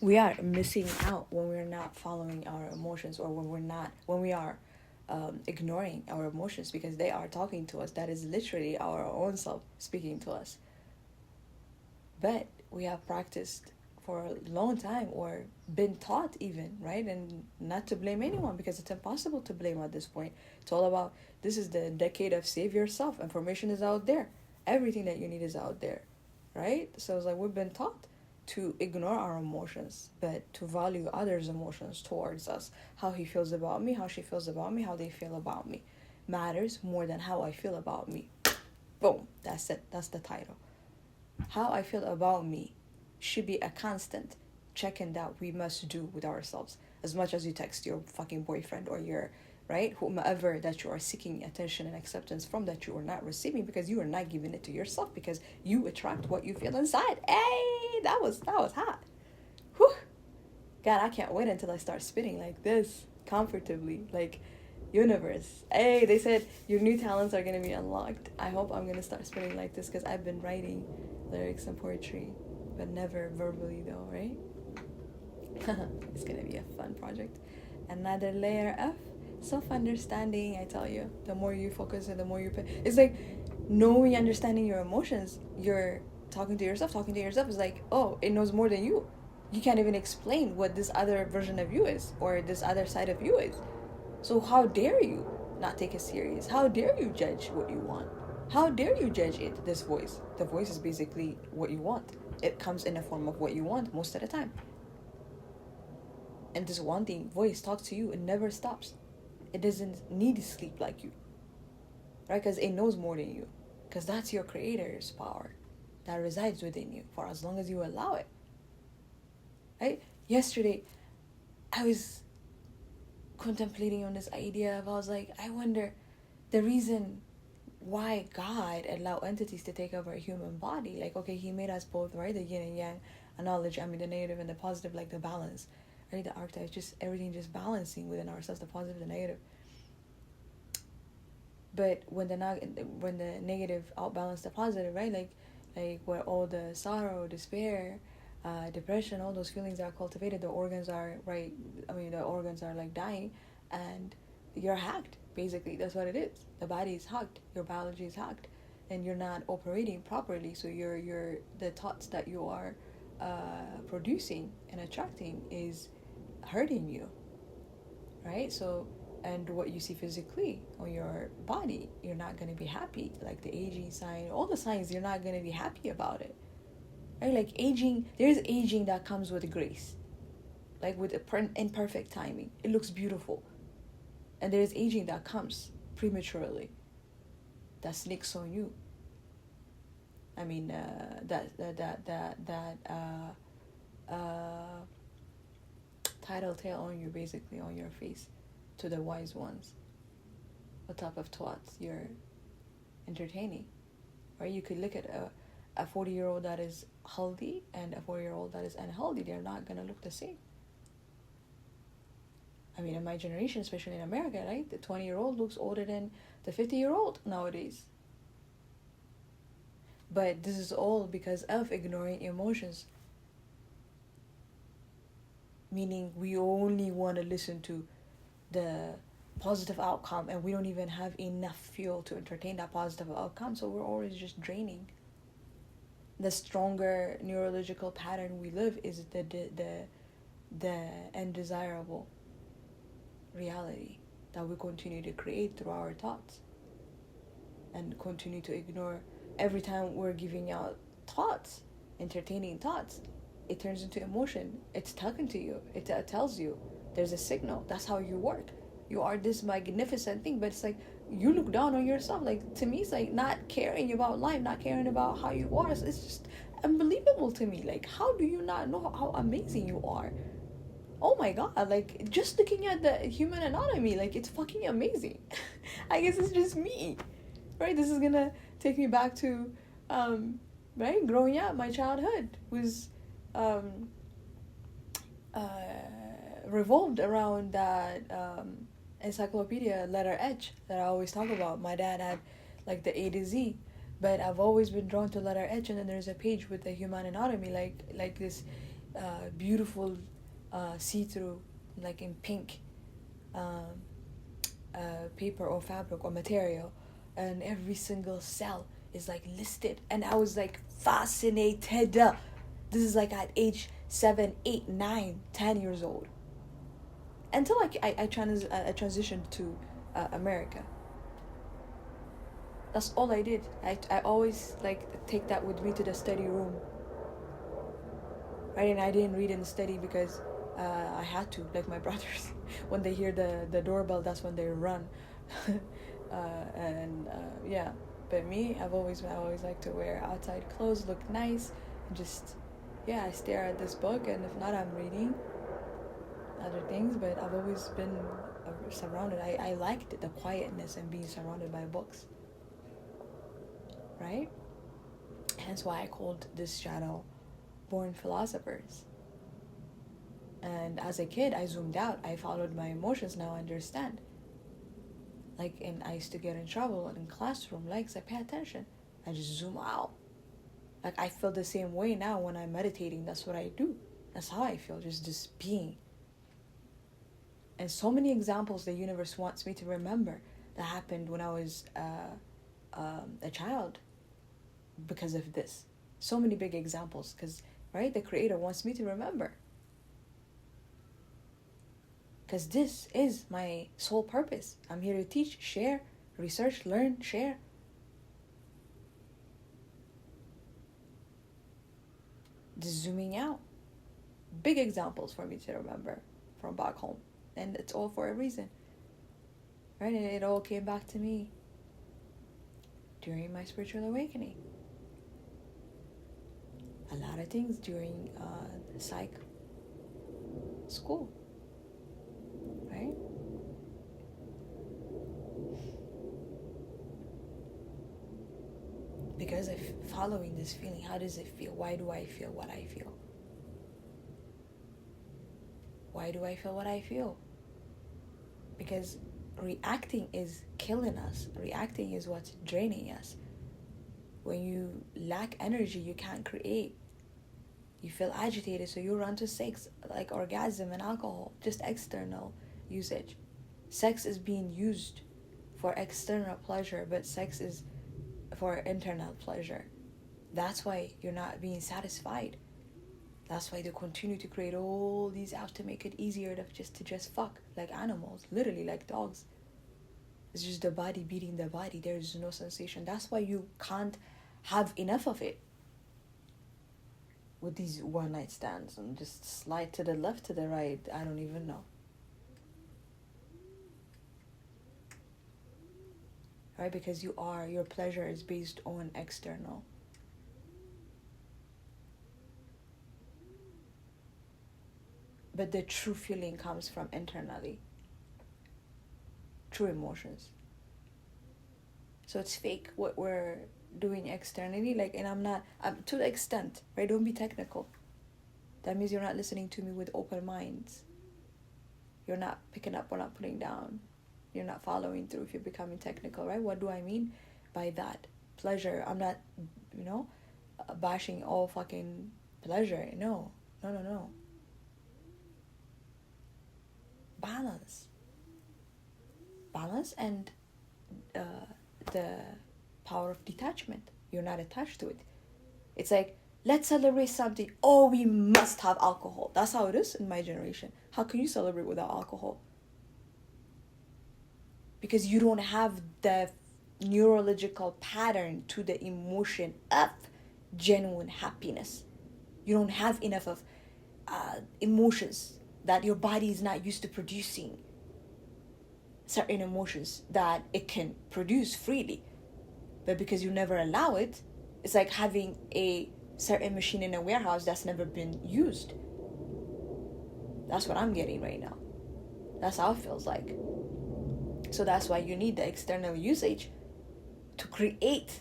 we are missing out when we're not following our emotions, or when we are ignoring our emotions, because they are talking to us. That is literally our own self speaking to us. But we have practiced for a long time, or been taught even, right? And not to blame anyone, because it's impossible to blame at this point. It's all about, this is the decade of save yourself. Information is out there. Everything that you need is out there, right? So it's like we've been taught to ignore our emotions, but to value others' emotions towards us. How he feels about me, how she feels about me, how they feel about me matters more than how I feel about me. Boom, that's it. That's the title. How I feel about me should be a constant check-in that we must do with ourselves. As much as you text your fucking boyfriend, or your, right, whomever that you are seeking attention and acceptance from, that you are not receiving, because you are not giving it to yourself, because you attract what you feel inside. Hey, that was hot. Whew. God, I can't wait until I start spitting like this comfortably. Like, universe. Hey, they said your new talents are gonna be unlocked. I hope I'm gonna start spitting like this, because I've been writing lyrics and poetry, but never verbally though, right? It's gonna be a fun project. Another layer of self-understanding. I tell you, the more you focus and the more you pay, it's like knowing, understanding your emotions. You're talking to yourself. Talking to yourself is like, oh, it knows more than you. You can't even explain what this other version of you is, or this other side of you is. So how dare you not take it serious? How dare you judge what you want? How dare you judge it? This voice. The voice is basically what you want. It comes in the form of what you want most of the time. And this wanting voice talks to you. It never stops. It doesn't need to sleep like you, right? Because it knows more than you. Because that's your creator's power that resides within you, for as long as you allow it, right? Yesterday, I was contemplating on this idea of, I was like, I wonder the reason why God allowed entities to take over a human body. Like, okay, he made us both, right? The yin and yang, a knowledge, I mean, the negative and the positive, like the balance, right? The archetype, just everything just balancing within ourselves, the positive, the negative. But when the negative outbalance the positive, right? Like where all the sorrow, despair, depression, all those feelings are cultivated, the organs are, right, I mean, the organs are like dying, and you're hacked, basically. That's what it is. The body is hacked, your biology is hacked, and you're not operating properly. So you're the thoughts that you are producing and attracting is hurting you, right? So, and what you see physically on your body, you're not going to be happy. Like the aging sign, all the signs, you're not going to be happy about it, right? Like aging, there's aging that comes with grace, like with imperfect timing. It looks beautiful. And there's aging that comes prematurely, that sneaks on you. I mean, title tail on you, basically, on your face, to the wise ones. What type of thoughts you're entertaining, right? You could look at a 40-year-old that is healthy and a 40-year-old that is unhealthy. They're not gonna look the same. I mean, in my generation, especially in America, right, the 20-year-old looks older than the 50-year-old nowadays. But this is all because of ignoring emotions. Meaning we only want to listen to the positive outcome, and we don't even have enough fuel to entertain that positive outcome, so we're always just draining. The stronger neurological pattern we live is the undesirable reality that we continue to create through our thoughts, and continue to ignore. Every time we're giving out thoughts, entertaining thoughts, it turns into emotion. It's talking to you. It tells you there's a signal. That's how you work. You are this magnificent thing, but it's like you look down on yourself. Like, to me, it's like not caring about life, not caring about how you are. It's just unbelievable to me. Like, how do you not know how amazing you are? Oh my god, like, just looking at the human anatomy, like, it's fucking amazing. I guess it's just me, right? This is gonna take me back to right, growing up. My childhood was revolved around that encyclopedia letter H that I always talk about. My dad had like the A to Z, but I've always been drawn to letter H. And then there's a page with the human anatomy, like this beautiful see-through, like in pink, um, paper or fabric or material, and every single cell is like listed, and I was like fascinated. This is like at age 7, 8, 9, 10 years old, until like I transitioned to America. That's all I did. I always like take that with me to the study room, right? And I didn't read in the study because I had to, like my brothers. When they hear the doorbell, that's when they run. Yeah, but me, I always like to wear outside clothes, look nice, and just, yeah, I stare at this book, and if not, I'm reading other things. But I've always been surrounded. I liked the quietness and being surrounded by books, right? Hence why I called this channel Born Philosophers. And as a kid, I zoomed out. I followed my emotions. Now I understand. Like, and I used to get in trouble in classroom. Like, I pay attention. I just zoom out. Like, I feel the same way now when I'm meditating. That's what I do. That's how I feel, just being. And so many examples the universe wants me to remember that happened when I was a child because of this. So many big examples because, right, the Creator wants me to remember. Because this is my sole purpose. I'm here to teach, share, research, learn, share. Just zooming out. Big examples for me to remember from back home. And it's all for a reason. Right? And it all came back to me during my spiritual awakening. A lot of things during psych school. Right? Because of following this feeling, how does it feel? Why do I feel what I feel? Why do I feel what I feel? Because reacting is killing us. Reacting is what's draining us. When you lack energy, you can't create. You feel agitated, so you run to sex, like orgasm and alcohol, just external usage. Sex is being used for external pleasure, but sex is for internal pleasure. That's why you're not being satisfied. That's why they continue to create all these apps to make it easier to just fuck like animals, literally like dogs. It's just the body beating the body. There's no sensation. That's why you can't have enough of it. With these one night stands and just slide to the left, to the right, I don't even know. Right? Because your pleasure is based on external. But the true feeling comes from internally. True emotions. So it's fake what we're doing externally, like, and I'm to the extent, right? Don't be technical. That means you're not listening to me with open minds. You're not picking up or not putting down. You're not following through if you're becoming technical, right? What do I mean by that? Pleasure. I'm not, bashing all fucking pleasure. No. Balance and the power of detachment. You're not attached to it. It's like, let's celebrate something. Oh, we must have alcohol. That's how it is in my generation. How can you celebrate without alcohol? Because you don't have the neurological pattern to the emotion of genuine happiness. You don't have enough of emotions that your body is not used to producing. Certain emotions that it can produce freely. But because you never allow it, it's like having a certain machine in a warehouse that's never been used. That's what I'm getting right now. That's how it feels like. So that's why you need the external usage to create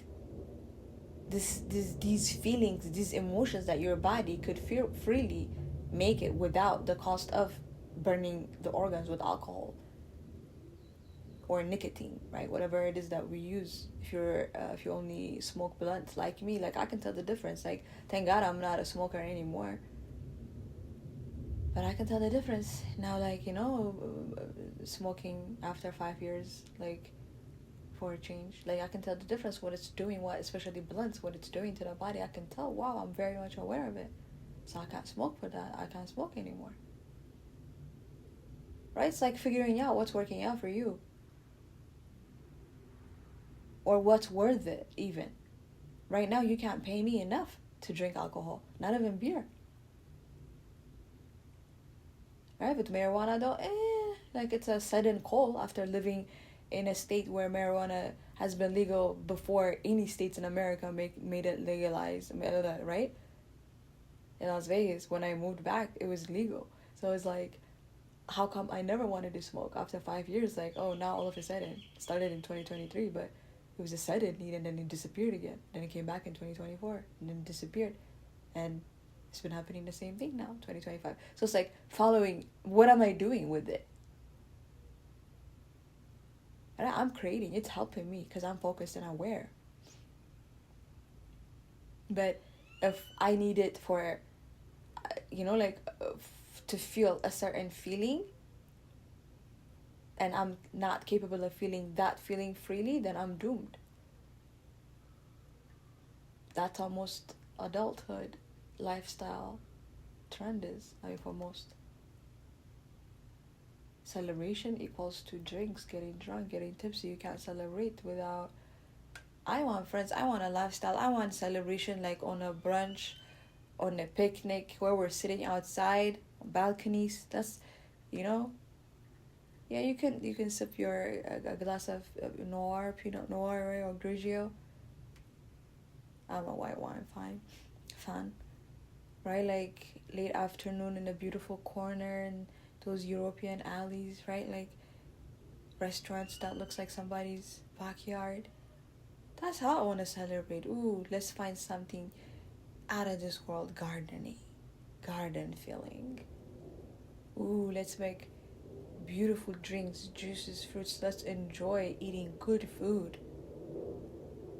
these feelings, these emotions that your body could feel freely make it without the cost of burning the organs with alcohol or nicotine, right? Whatever it is that we use. If you only smoke blunts like me, like I can tell the difference. Like, thank God I'm not a smoker anymore. But I can tell the difference now, like, smoking after 5 years, like, for a change. Like, I can tell the difference, what it's doing, especially blunts, what it's doing to the body. I can tell, wow, I'm very much aware of it. So I can't smoke for that. I can't smoke anymore. Right? It's like figuring out what's working out for you. Or what's worth it, even. Right now, you can't pay me enough to drink alcohol. Not even beer. Right? With marijuana, though, like, it's a sudden call after living in a state where marijuana has been legal before any states in America made it legalized, right? In Las Vegas, when I moved back, it was legal. So it's like, how come I never wanted to smoke after 5 years? Like, oh, now all of a sudden, it started in 2023, but it was a sudden need, and then it disappeared again. Then it came back in 2024, and then it disappeared. And it's been happening the same thing now, 2025. So it's like following, what am I doing with it? And I'm creating, it's helping me because I'm focused and aware. But if I need it for, to feel a certain feeling, and I'm not capable of feeling that feeling freely, then I'm doomed. That's almost adulthood lifestyle trend is, for most. Celebration equals to drinks, getting drunk, getting tipsy. You can't celebrate without, I want friends, I want a lifestyle, I want celebration, like on a brunch, on a picnic, where we're sitting outside on balconies. That's, yeah, you can sip your a glass of Pinot Noir, right, or Grigio. I'm a white wine fan, right? Like late afternoon in a beautiful corner in those European alleys, right? Like restaurants that looks like somebody's backyard. That's how I want to celebrate. Ooh, let's find something out of this world, garden feeling. Ooh, let's make beautiful drinks, juices, fruits. Let's enjoy eating good food,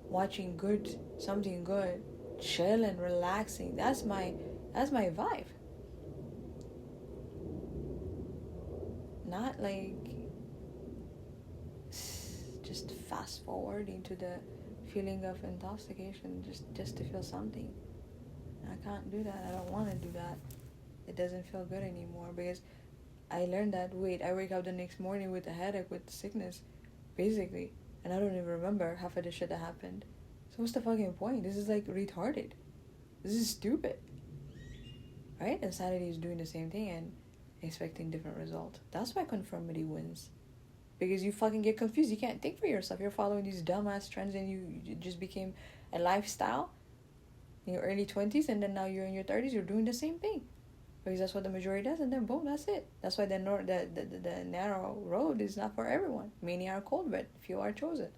watching something good, chilling, relaxing. That's my vibe. Not like just fast forwarding to the feeling of intoxication just to feel something. I can't do that. I don't want to do that. It doesn't feel good anymore, because I learned that, I wake up the next morning with a headache, with sickness, basically, and I don't even remember half of the shit that happened. So what's the fucking point? This is like retarded. This is stupid. Right? Insanity is doing the same thing and expecting different results. That's why conformity wins. Because you fucking get confused. You can't think for yourself. You're following these dumbass trends, and you just became a lifestyle in your early 20s, and then now you're in your 30s, you're doing the same thing. Because that's what the majority does, and then boom, that's it. That's why the narrow road is not for everyone. Many are called, but few are chosen.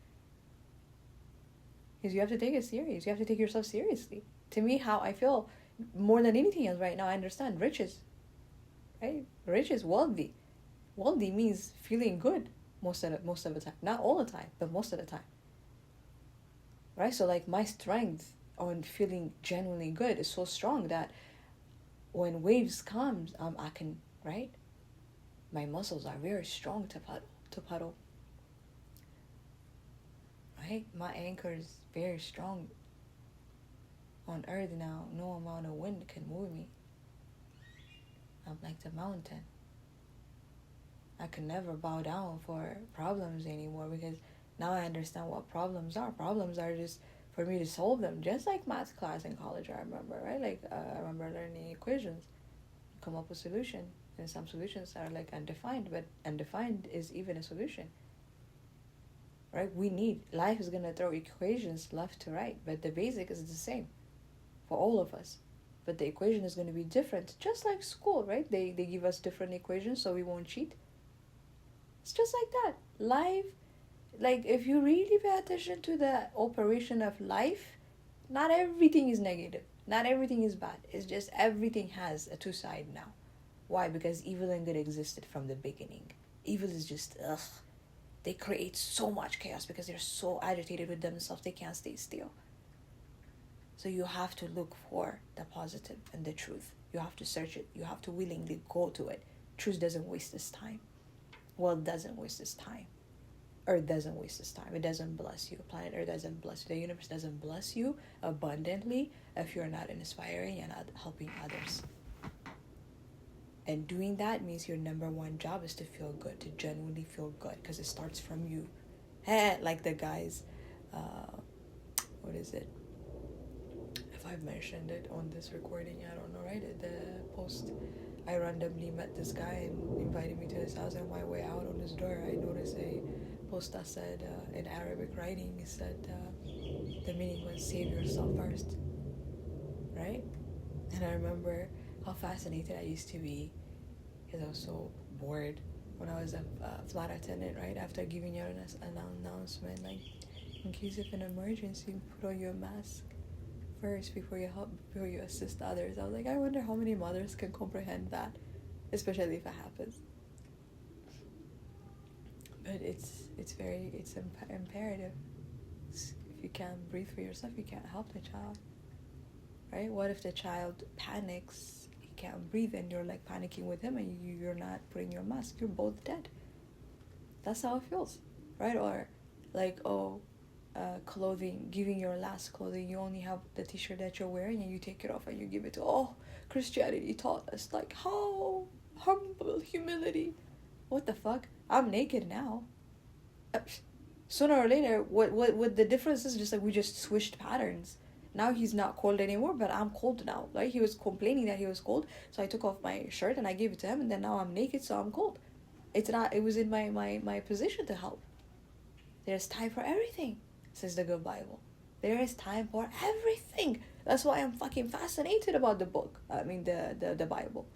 Because you have to take it serious. You have to take yourself seriously. To me, how I feel more than anything else right now, I understand riches. Right? Riches, wealthy. Wealthy means feeling good most of the time. Not all the time, but most of the time. Right? So like my strength on feeling genuinely good is so strong that when waves comes, I can, right? My muscles are very strong to paddle. Right? My anchor is very strong on earth now. No amount of wind can move me. I'm like the mountain. I can never bow down for problems anymore, because now I understand what problems are. Problems are just for me to solve them, just like math class in college, I remember, right? Like, I remember learning equations, come up with solution, and some solutions are like undefined, but undefined is even a solution, right? Life is going to throw equations left to right, but the basic is the same for all of us. But the equation is going to be different, just like school, right? They give us different equations so we won't cheat. It's just like that. Life, like, if you really pay attention to the operation of life, not everything is negative. Not everything is bad. It's just everything has a two side now. Why? Because evil and good existed from the beginning. Evil is just, they create so much chaos because they're so agitated with themselves, they can't stay still. So you have to look for the positive and the truth You have to search it. You have to willingly go to it. Truth doesn't waste its time. World doesn't waste its time. Earth doesn't waste its time. It doesn't bless you. Planet Earth doesn't bless you. The universe doesn't bless you abundantly if you're not inspiring and not helping others. And doing that means your number one job is to feel good, to genuinely feel good, because it starts from you. Like the guys, what is it? If I've mentioned it on this recording, I don't know, right? The post, I randomly met this guy and invited me to his house. On my way out on his door, I noticed a post that said, in Arabic writing, it said, the meaning was save yourself first, right? And I remember how fascinated I used to be, because I was so bored when I was a flight attendant, right? After giving you an announcement, like, in case of an emergency, put on your mask first before you assist others. I was like, I wonder how many mothers can comprehend that, especially if it happens. But it's imperative. If you can't breathe for yourself, you can't help the child, right? What if the child panics, he can't breathe, and you're like panicking with him, and you're not putting your mask? You're both dead. That's how it feels, right? Or like, clothing, giving your last clothing, you only have the t-shirt that you're wearing, and you take it off and you give it to, Christianity taught us, like, how humble humility. What the fuck? I'm naked now. Sooner or later, what the difference is, just like we just switched patterns. Now he's not cold anymore, but I'm cold now. Like, he was complaining that he was cold, so I took off my shirt and I gave it to him, and then now I'm naked, so I'm cold. It was in my position to help. There's time for everything, says the good Bible. There is time for everything. That's why I'm fucking fascinated about the book. The Bible.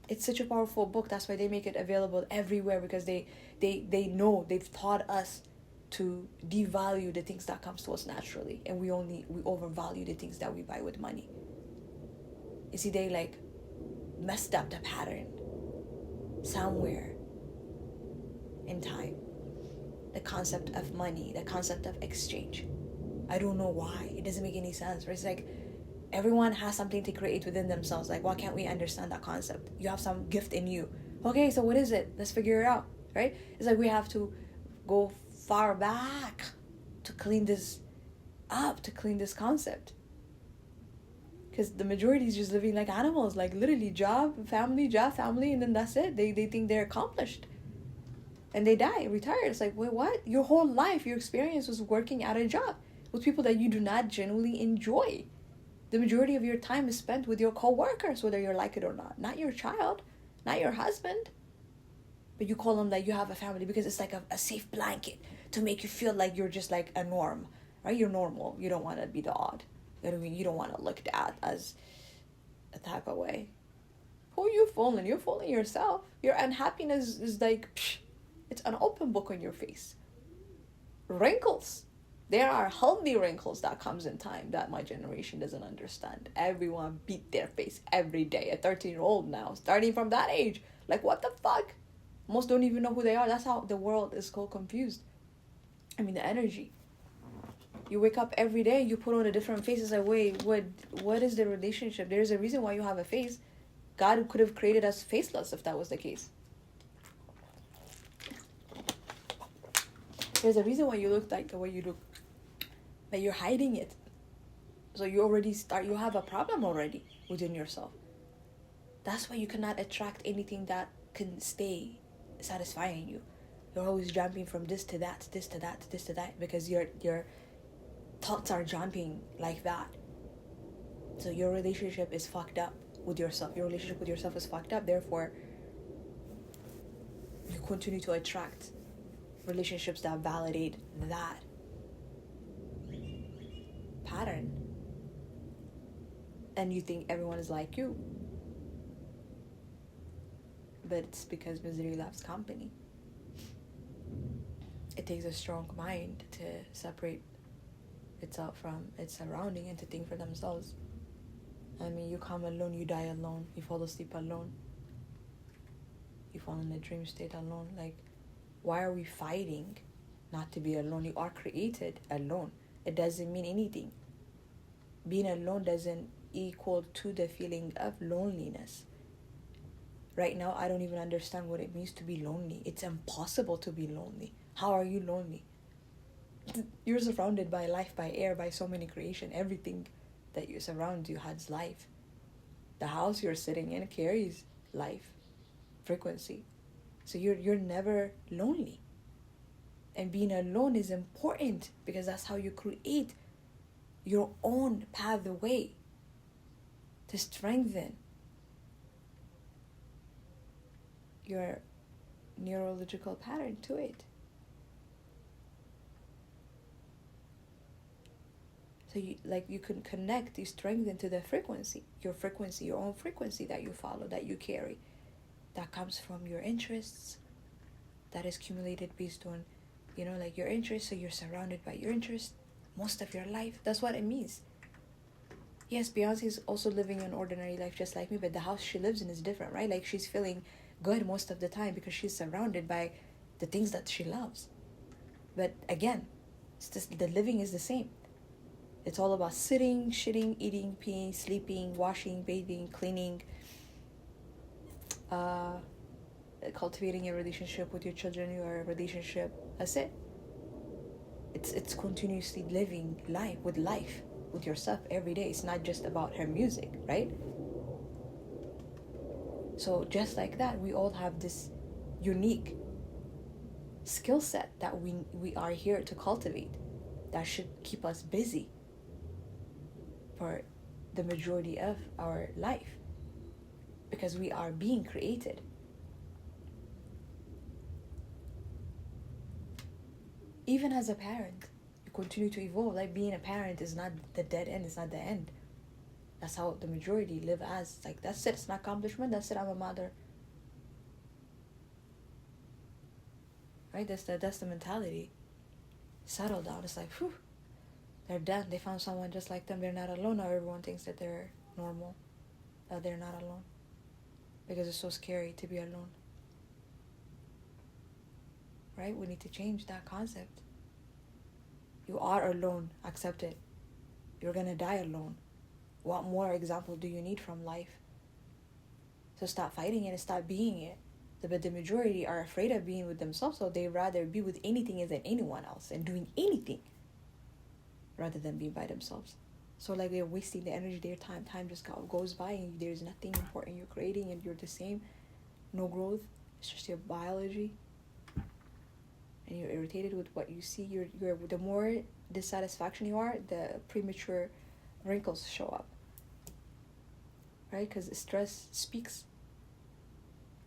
It's such a powerful book. That's why they make it available everywhere, because they know, they've taught us to devalue the things that comes to us naturally, and we overvalue the things that we buy with money. You see, they like messed up the pattern somewhere in time. The concept of money, the concept of exchange. I don't know why. It doesn't make any sense. Right? It's like everyone has something to create within themselves. Like, why can't we understand that concept? You have some gift in you. Okay, so what is it? Let's figure it out, right? It's like we have to go far back to clean this up, to clean this concept. Because the majority is just living like animals, like literally job, family, and then that's it. They think they're accomplished. And they die, retired. It's like, wait, what? Your whole life, your experience was working at a job with people that you do not genuinely enjoy. The majority of your time is spent with your co-workers, whether you like it or not. Not your child, not your husband. But you call them that you have a family because it's like a safe blanket to make you feel like you're just like a norm, right? You're normal. You don't want to be the odd. You know what I mean? You don't want to look at as a type of way. Who are you fooling? You're fooling yourself. Your unhappiness is like, it's an open book on your face. Wrinkles. There are healthy wrinkles that comes in time that my generation doesn't understand. Everyone beat their face every day. A 13-year-old now, starting from that age. Like, what the fuck? Most don't even know who they are. That's how the world is so confused. The energy. You wake up every day, you put on a different face. It's like, wait, what is the relationship? There's a reason why you have a face. God could have created us faceless if that was the case. There's a reason why you look like the way you look. But you're hiding it. So you have a problem already within yourself. That's why you cannot attract anything that can stay satisfying you. You're always jumping from this to that, to this to that, to this to that, because your thoughts are jumping like that. So your relationship is fucked up with yourself. Your relationship with yourself is fucked up. Therefore, you continue to attract relationships that validate that pattern. And you think everyone is like you. But it's because misery loves company. It takes a strong mind to separate itself from its surrounding and to think for themselves. You come alone, you die alone, you fall asleep alone, you fall in a dream state alone. Like, why are we fighting not to be alone? You are created alone. It doesn't mean anything. Being alone doesn't equal to the feeling of loneliness. Right now, I don't even understand what it means to be lonely. It's impossible to be lonely. How are you lonely? You're surrounded by life, by air, by so many creation. Everything that you surround you has life. The house you're sitting in carries life, frequency. So you're never lonely. And being alone is important because that's how you create your own pathway to strengthen your neurological pattern to it. So you can connect, you strengthen to the frequency, your own frequency that you follow, that you carry, that comes from your interests, that is accumulated based on, your interests. So you're surrounded by your interests most of your life. That's what it means. Yes, Beyonce is also living an ordinary life just like me, but the house she lives in is different, right? Like, she's feeling good most of the time because she's surrounded by the things that she loves. But again, it's just, the living is the same. It's all about sitting, shitting, eating, peeing, sleeping, washing, bathing, cleaning, cultivating a relationship with your children, your relationship. That's it. It's continuously living life with yourself every day. It's not just about her music, right? So just like that, we all have this unique skill set that we are here to cultivate, that should keep us busy for the majority of our life, because we are being created. Even as a parent, you continue to evolve. Like, being a parent is not the dead end, it's not the end. That's how the majority live as. Like, that's it, it's an accomplishment, that's it, I'm a mother. Right? That's the mentality. Settle down. It's like, whew, they're done. They found someone just like them. They're not alone. Now everyone thinks that they're normal, that they're not alone, because it's so scary to be alone. Right? We need to change that concept. You are alone. Accept it. You're gonna die alone. What more example do you need from life? So stop fighting it and stop being it. But the majority are afraid of being with themselves, so they rather be with anything than anyone else and doing anything rather than being by themselves. So like, they're wasting the energy, their time. Time just goes by and there's nothing important you're creating, and you're the same. No growth. It's just your biology. And you're irritated with what you see. You're the more dissatisfaction you are, the premature wrinkles show up. Right? Because stress speaks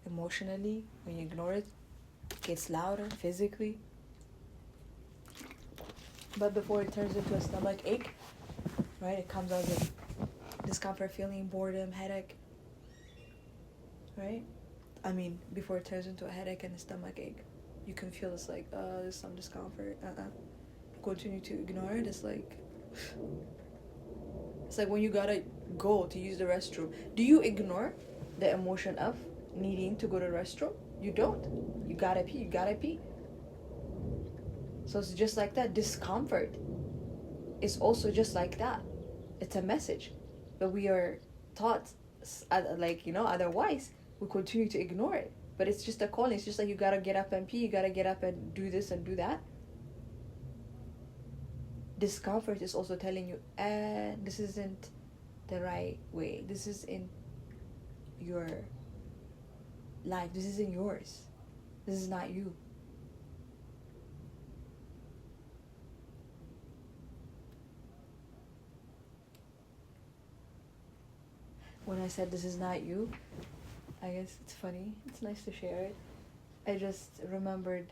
emotionally. When you ignore it, it gets louder physically. But before it turns into a stomach ache, right? It comes out with discomfort, feeling, boredom, headache. Right? I mean, before it turns into a headache and a stomach ache, you can feel it's like, there's some discomfort. Continue to ignore it. It's like when you gotta go to use the restroom. Do you ignore the emotion of needing to go to the restroom? You don't. You gotta pee. So it's just like that. Discomfort is also just like that. It's a message. But we are taught, otherwise. We continue to ignore it. But it's just a calling. It's just like, you gotta get up and pee. You gotta get up and do this and do that. Discomfort is also telling you, this isn't the right way. This is in your life. This isn't yours. This is not you. When I said this is not you, I guess it's funny. It's nice to share it. I just remembered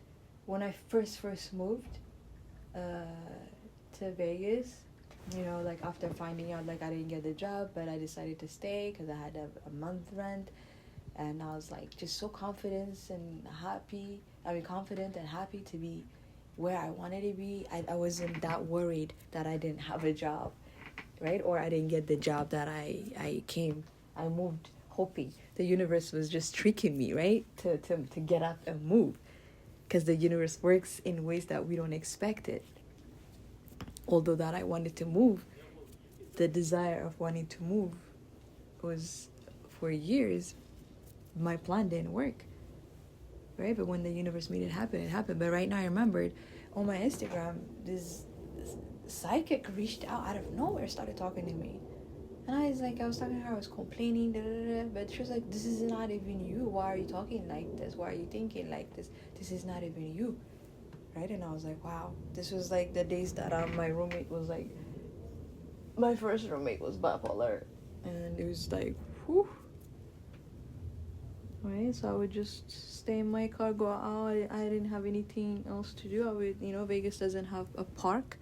when I first moved to Vegas, after finding out, I didn't get the job, but I decided to stay because I had a month rent, and I was just so confident and happy to be where I wanted to be. I wasn't that worried that I didn't have a job, right? Or I didn't get the job that I moved hoping. The universe was just tricking me, right? To get up and move, because the universe works in ways that we don't expect it. Although that I wanted to move, the desire of wanting to move was for years. My plan didn't work, right? But when the universe made it happen, it happened. But right now I remembered on my Instagram, this psychic reached out of nowhere, started talking to me. And I was talking to her, I was complaining, but she was like, this is not even you. Why are you talking like this? Why are you thinking like this? This is not even you, right? And I was like, wow. This was like the days that my roommate was like, my first roommate was bipolar. And it was like, whew. Right? So I would just stay in my car, go out. I didn't have anything else to do. I would, Vegas doesn't have a park.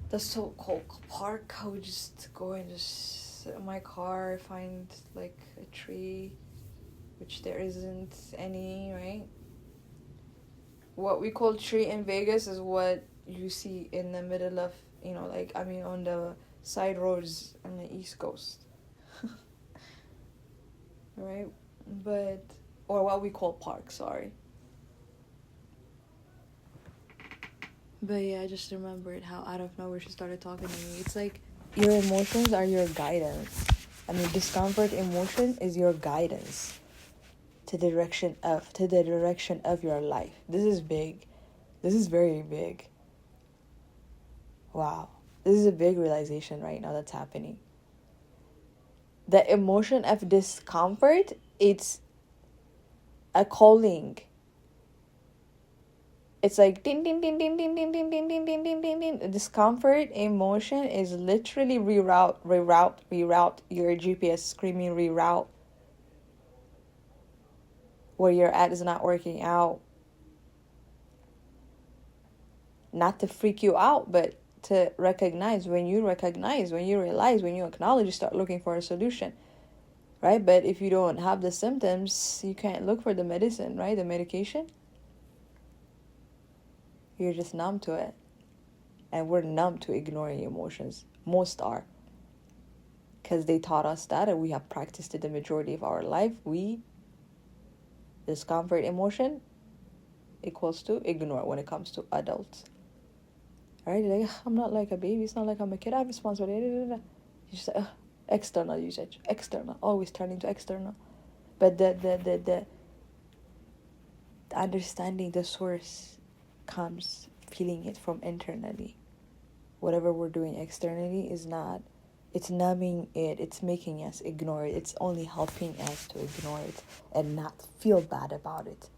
The so-called park. I would just go and just sit in my car, find like a tree, which there isn't any, right? What we call tree in Vegas is what you see in the middle of, on the side roads on the East Coast. Right? Or what we call park, sorry. But yeah, I just remembered how out of nowhere she started talking to me. It's like your emotions are your guidance. Discomfort emotion is your guidance to the direction of your life. This is big. This is very big. Wow. This is a big realization right now that's happening. The emotion of discomfort, it's a calling. It's like ding ding ding ding ding ding ding ding ding ding ding ding ding. Discomfort emotion is literally reroute your GPS screaming reroute. Where you're at is not working out. Not to freak you out, but to recognize. When you realize, when you acknowledge, you start looking for a solution. Right? But if you don't have the symptoms, you can't look for the medicine, right? The medication. You're just numb to it. And we're numb to ignoring emotions. Most are. Because they taught us that and we have practiced it the majority of our life. Discomfort emotion equals to ignore when it comes to adults. Right? Like, I'm not like a baby. It's not like I'm a kid. I have responsibility. You just say, external usage. External. Always turning to external. But the understanding the source comes feeling it from internally. Whatever we're doing externally is not, it's numbing it, it's making us ignore it, it's only helping us to ignore it and not feel bad about it.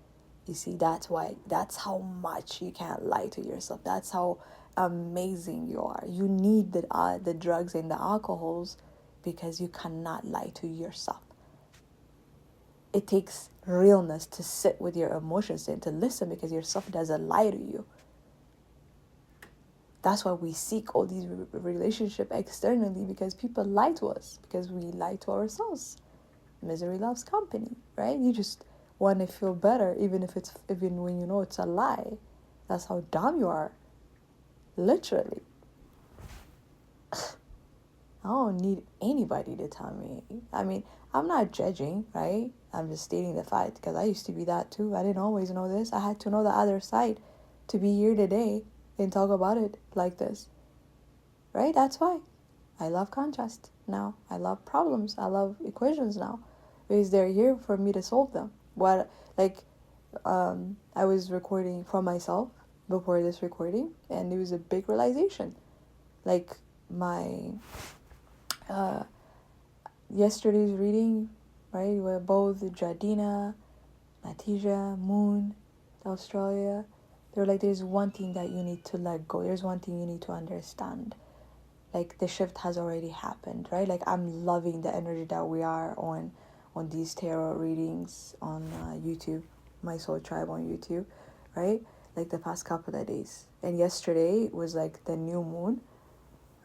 You see, that's how much you can't lie to yourself. That's how amazing you are. You need the drugs and the alcohols because you cannot lie to yourself. It takes realness to sit with your emotions and to listen because yourself doesn't lie to you. That's why we seek all these relationships externally, because people lie to us, because we lie to ourselves. Misery loves company, right? You just want to feel better even when you know it's a lie. That's how dumb you are. Literally. I don't need anybody to tell me. I'm not judging, right? I'm just stating the fact, because I used to be that too. I didn't always know this. I had to know the other side to be here today and talk about it like this, right? That's why I love contrast now. I love problems. I love equations now, because they're here for me to solve them. I was recording for myself before this recording, and it was a big realization. Like my yesterday's reading, right? Where both Jadina, Natija, Moon, Australia, they're like, there's one thing that you need to let go. There's one thing you need to understand. Like, the shift has already happened, right? Like, I'm loving the energy that we are on these tarot readings on YouTube, My Soul Tribe on YouTube, right? Like, the past couple of days. And yesterday was like the new moon,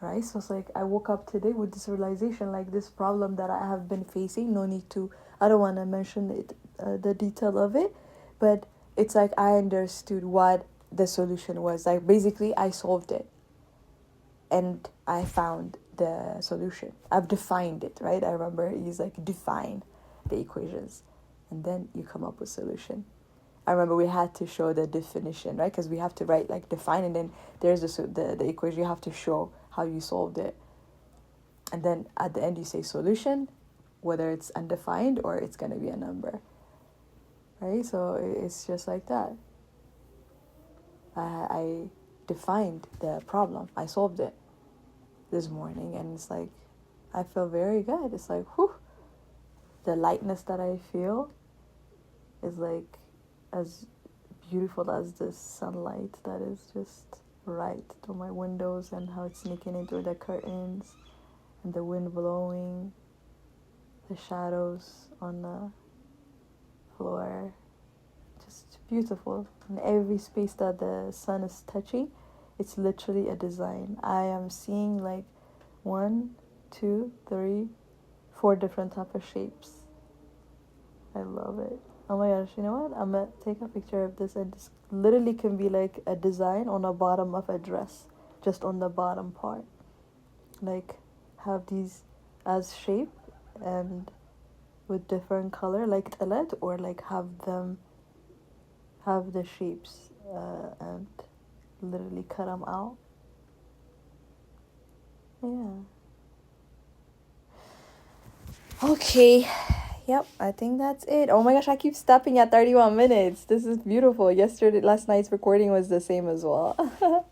right? So it's like I woke up today with this realization, like this problem that I have been facing. No need to, I don't want to mention it, the detail of it, but it's like I understood what the solution was. Like, basically I solved it and I found the solution. I've defined it, right? I remember he's like, define the equations and then you come up with solution. I remember we had to show the definition, right? Because we have to write, like, define, and then there's the equation. You have to show how you solved it. And then at the end you say solution, whether it's undefined or it's going to be a number, right? So it's just like that. I defined the problem. I solved it this morning, and it's like, I feel very good. It's like, whew, the lightness that I feel is like as beautiful as the sunlight that is just right through my windows, and how it's sneaking in through the curtains, and the wind blowing, the shadows on the floor, just beautiful. In every space that the sun is touching, it's literally a design. I am seeing like 1, 2, 3, 4 different type of shapes. I love it. Oh my gosh, you know what? I'm gonna take a picture of this, and this literally can be like a design on the bottom of a dress, just on the bottom part. Like, have these as shape and with different color, like talat, or like have the shapes and literally cut them out. Yeah. Okay. Yep, I think that's it. Oh my gosh, I keep stopping at 31 minutes. This is beautiful. Last night's recording was the same as well.